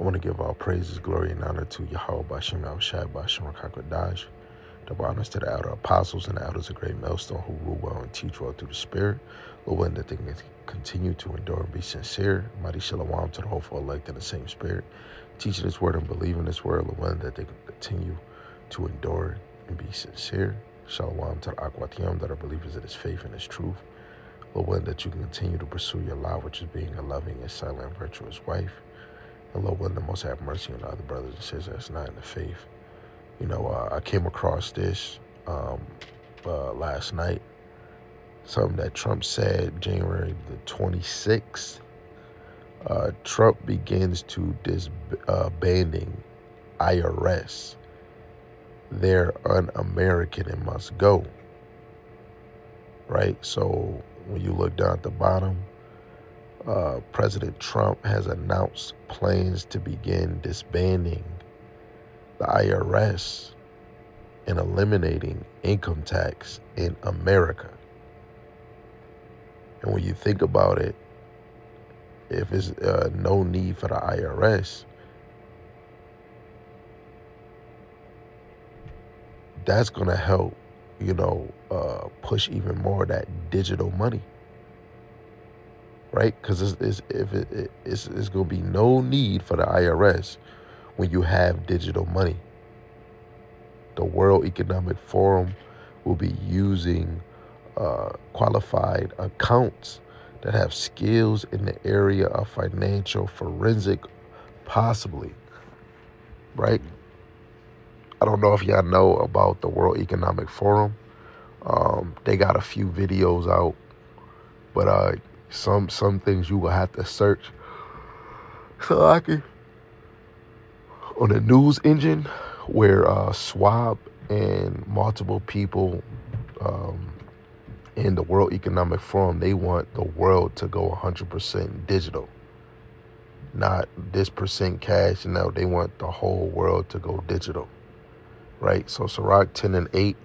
want to give all praises, glory, and honor to Yahweh Bashem Yahushai Bashem Rakakadash. Double honors to the elder apostles and the elders of Great Millstone who rule well and teach well through the Spirit. Lord, willing that they can continue to endure and be sincere. Mighty Shalom to the hopeful elect in the same Spirit. Teaching this word and believing this word. Lord, willing that they can continue to endure and be sincere. Shalom to the Akwatiyam that are believers in His faith and His truth. Lord, willing that you can continue to pursue your law, which is being a loving and silent and virtuous wife. And Lord, willing the Most have mercy on the other brothers and sisters that's not in the faith. You know, I came across this last night, something that Trump said January the 26th. Trump begins to disbanding IRS. They're un-American and must go. Right? So when you look down at the bottom, President Trump has announced plans to begin disbanding the IRS and eliminating income tax in America. And when you think about it, if there's no need for the IRS, that's going to help, push even more of that digital money. Right? Because it's going to be no need for the IRS when you have digital money. The World Economic Forum will be using qualified accounts that have skills in the area of financial forensic, possibly, right? I don't know if y'all know about the World Economic Forum. They got a few videos out, but some things you will have to search. So I can, on the news engine, where Schwab and multiple people in the World Economic Forum, they want the world to go 100% digital. Not this percent cash. No, they want the whole world to go digital. Right? So Sirach 10 and 8,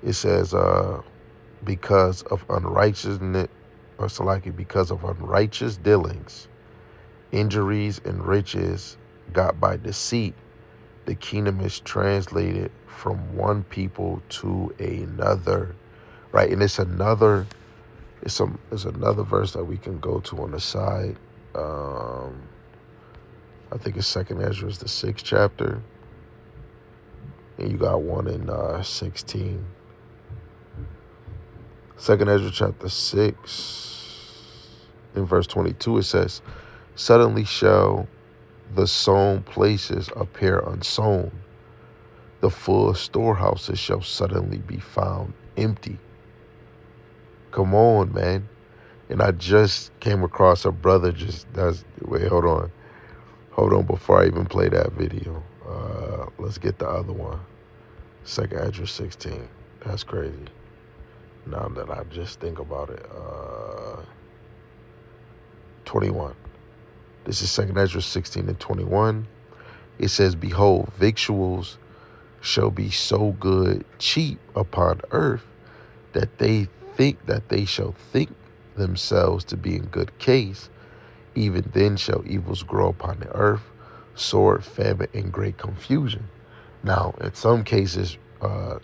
it says, because of unrighteousness, or Salaki, because of unrighteous dealings, injuries, and riches got by deceit, the kingdom is translated from one people to another, right? And it's another verse that we can go to on the side. I think it's 2nd Ezra, the 6th chapter, and you got one in 16. 2nd Ezra chapter 6, in verse 22, it says, "Suddenly shall the sown places appear unsown. The full storehouses shall suddenly be found empty." Come on, man. And I just came across a brother hold on before I even play that video. Let's get the other one. 2nd Ezra 16. That's crazy. Now that I just think about it. 21. This is 2nd Ezra 16 and 21. It says, "Behold, victuals shall be so good cheap upon earth that they think that they shall think themselves to be in good case. Even then shall evils grow upon the earth, sword, famine, and great confusion." Now, in some cases,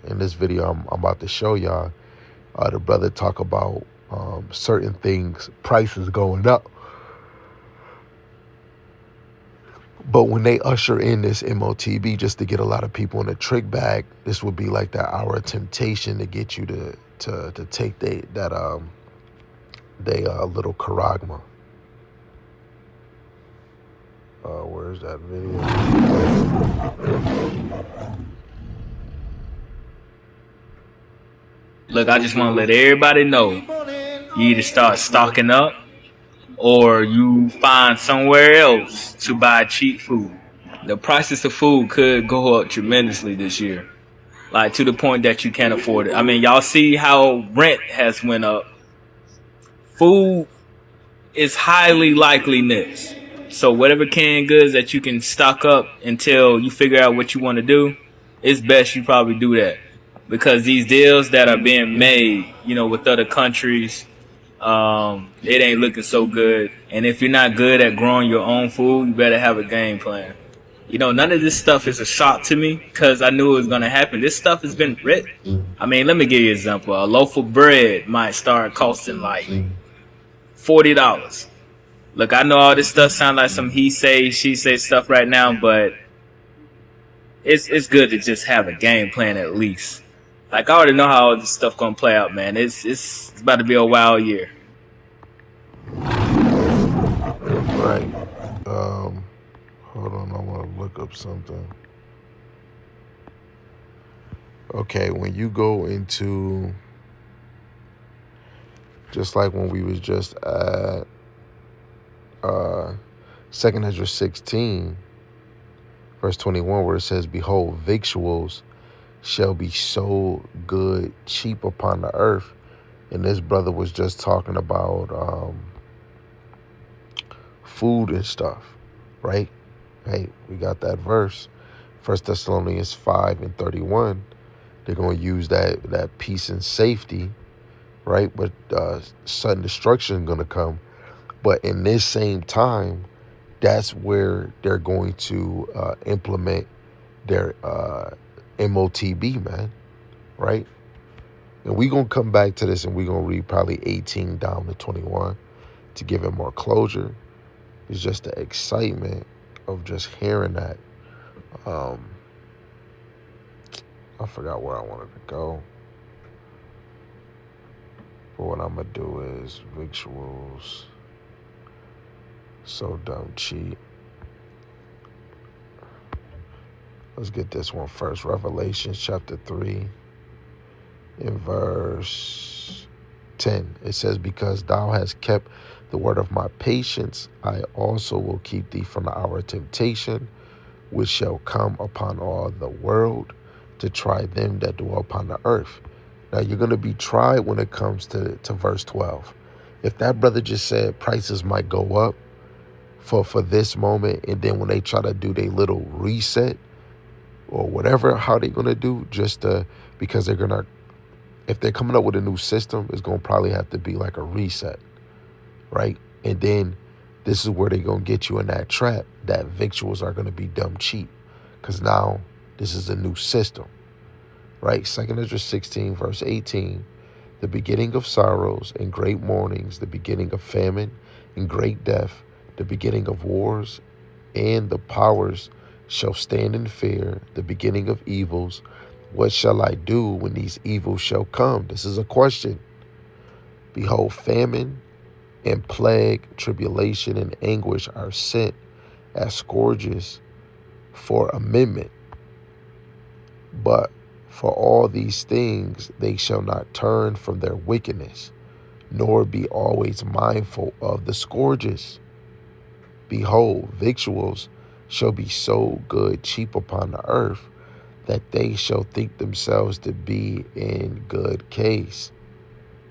in this video I'm about to show y'all, the brother talk about certain things, prices going up. But when they usher in this MOTB just to get a lot of people in a trick bag, this would be like that hour of temptation to get you to take that little charagma. Where's that video? Look, I just want to let everybody know, you either start stocking up or you find somewhere else to buy cheap food. The prices of food could go up tremendously this year, like to the point that you can't afford it. I mean, y'all see how rent has went up. Food is highly likely next. So whatever canned goods that you can stock up until you figure out what you want to do, it's best you probably do that. Because these deals that are being made, with other countries, it ain't looking so good. And if you're not good at growing your own food, you better have a game plan. You know, none of this stuff is a shock to me because I knew it was gonna happen. This stuff has been written. I mean, let me give you an example. A loaf of bread might start costing like $40. Look, I know all this stuff sounds like some he say, she say stuff right now, but it's good to just have a game plan at least. Like I already know how all this stuff gonna play out, man. It's about to be a wild year. Right. Hold on, I want to look up something. Okay, when you go into, just like when we was just at 2nd Ezra 16, verse 21, where it says, "Behold, victuals shall be so good, cheap upon the earth." And this brother was just talking about food and stuff, right? Hey, we got that verse. 1 Thessalonians 5:31. They're going to use that peace and safety, right? But sudden destruction is going to come. But in this same time, that's where they're going to implement their MOTB, man, right? And we're going to come back to this and we're going to read probably 18 down to 21 to give it more closure. It's just the excitement of just hearing that. I forgot where I wanted to go. But what I'm going to do is victuals. So dumb cheap. Let's get this one first. Revelation chapter 3 in verse 10. It says, "Because thou hast kept the word of my patience, I also will keep thee from the hour of temptation, which shall come upon all the world to try them that dwell upon the earth." Now you're going to be tried when it comes to verse 12. If that brother just said prices might go up for this moment, and then when they try to do their little reset or whatever, how they going to do, because they're going to, if they're coming up with a new system, it's going to probably have to be like a reset, right? And then this is where they're going to get you in that trap that victuals are going to be dumb cheap, because now this is a new system, right? 2nd Ezra 16, verse 18, "The beginning of sorrows and great mournings, the beginning of famine and great death, the beginning of wars, and the powers shall stand in fear, the beginning of evils. What shall I do when these evils shall come?" This is a question. "Behold, famine and plague, tribulation and anguish are sent as scourges for amendment. But for all these things they shall not turn from their wickedness, nor be always mindful of the scourges. Behold, victuals shall be so good cheap upon the earth, that they shall think themselves to be in good case.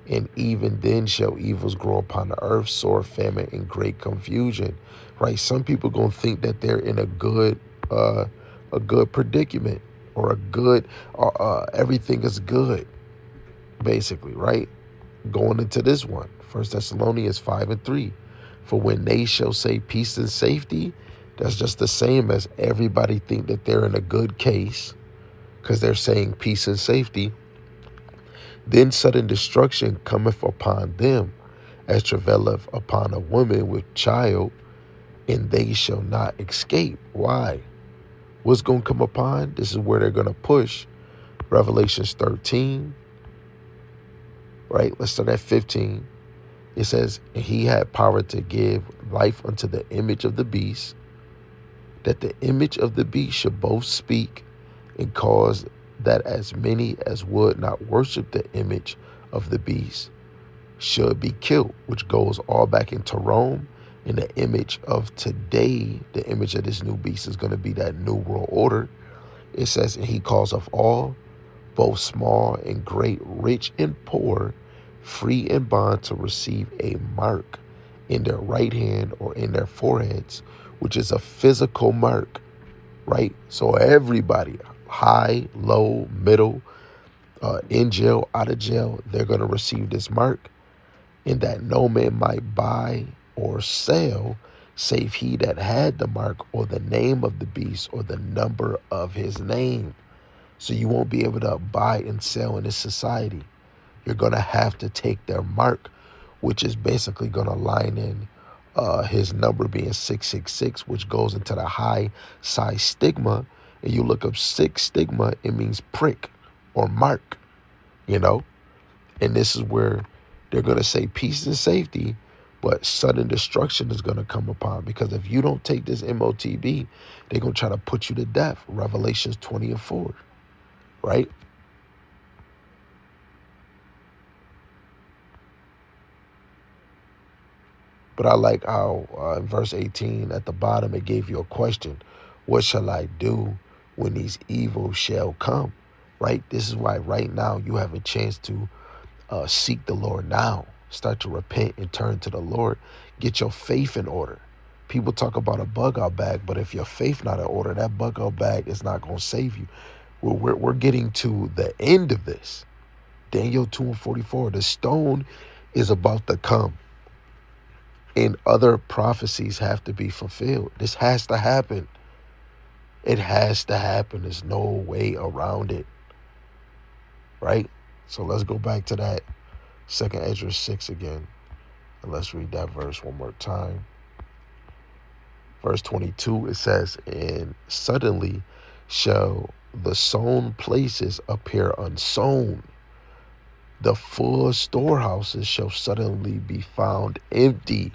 And even then shall evils grow upon the earth, sore famine and great confusion." Right? Some people gonna think that they're in a good predicament, or a good everything is good, basically, right? Going into this one, 1 Thessalonians 5:3. "For when they shall say peace and safety," that's just the same as everybody think that they're in a good case, because they're saying peace and safety. "Then sudden destruction cometh upon them, as travaileth upon a woman with child, and they shall not escape." Why? What's going to come upon? This is where they're going to push. Revelations 13, right? Let's start at 15. It says, "And he had power to give life unto the image of the beast, that the image of the beast should both speak, and cause that as many as would not worship the image of the beast should be killed," which goes all back into Rome. And the image of today, the image of this new beast, is going to be that new world order. It says, "And he calls of all, both small and great, rich and poor, free and bond, to receive a mark in their right hand or in their foreheads," which is a physical mark, right? So everybody, high, low, middle, in jail, out of jail, they're going to receive this mark. and that no man might buy or sell save he that had the mark or the name of the beast or the number of his name. So you won't be able to buy and sell in this society. You're going to have to take their mark, which is basically going to line in his number being 666, which goes into the high size stigma. And you look up six stigma, it means prick or mark, you know? And this is where they're going to say peace and safety, but sudden destruction is going to come upon, because if you don't take this MOTB, they're going to try to put you to death. Revelations 20:4, right? But I like how in verse 18 at the bottom, it gave you a question. What shall I do when these evils shall come? Right? This is why right now you have a chance to seek the Lord now. Start to repent and turn to the Lord. Get your faith in order. People talk about a bug out bag, but if your faith not in order, that bug out bag is not going to save you. We're getting to the end of this. Daniel 2:44, the stone is about to come. And other prophecies have to be fulfilled. This has to happen. It has to happen. There's no way around it. Right? So let's go back to that 2nd Ezra 6 again. And let's read that verse one more time. Verse 22, it says, and suddenly shall the sown places appear unsown. The full storehouses shall suddenly be found empty.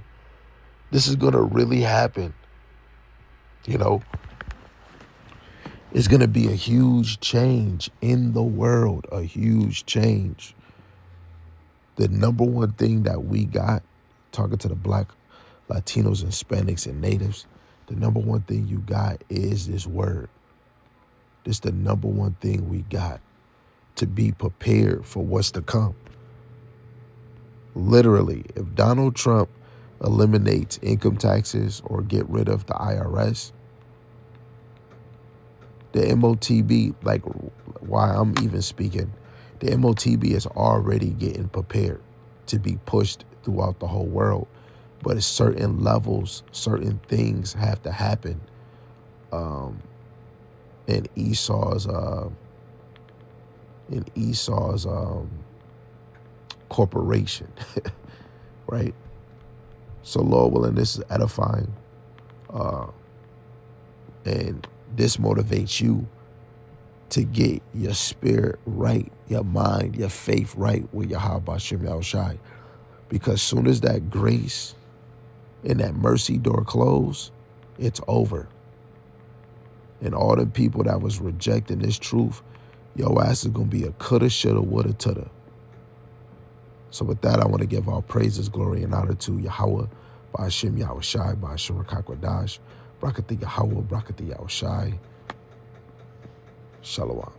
This is going to really happen. You know, it's going to be a huge change in the world, a huge change. The number one thing that we got, talking to the Black, Latinos, and Hispanics and natives, the number one thing you got is this word. This is the number one thing we got to be prepared for what's to come. Literally, if Donald Trump eliminates income taxes or get rid of the IRS, the MOTB, like why I'm even speaking, the MOTB is already getting prepared to be pushed throughout the whole world. But at certain levels, certain things have to happen. In Esau's corporation, right? So Lord willing, this is edifying, and this motivates you to get your spirit right, your mind, your faith right with Yahweh B'Shem Yahushai. Because soon as that grace and that mercy door close, it's over. And all the people that was rejecting this truth, your ass is going to be a coulda, shoulda, woulda, tuda. So with that, I want to give all praises, glory, and honor to Yahweh, B'Shem Yahushai, B'Shem Rakakwadash, Brakati Yahweh, Brakati Yahushai. Shalom.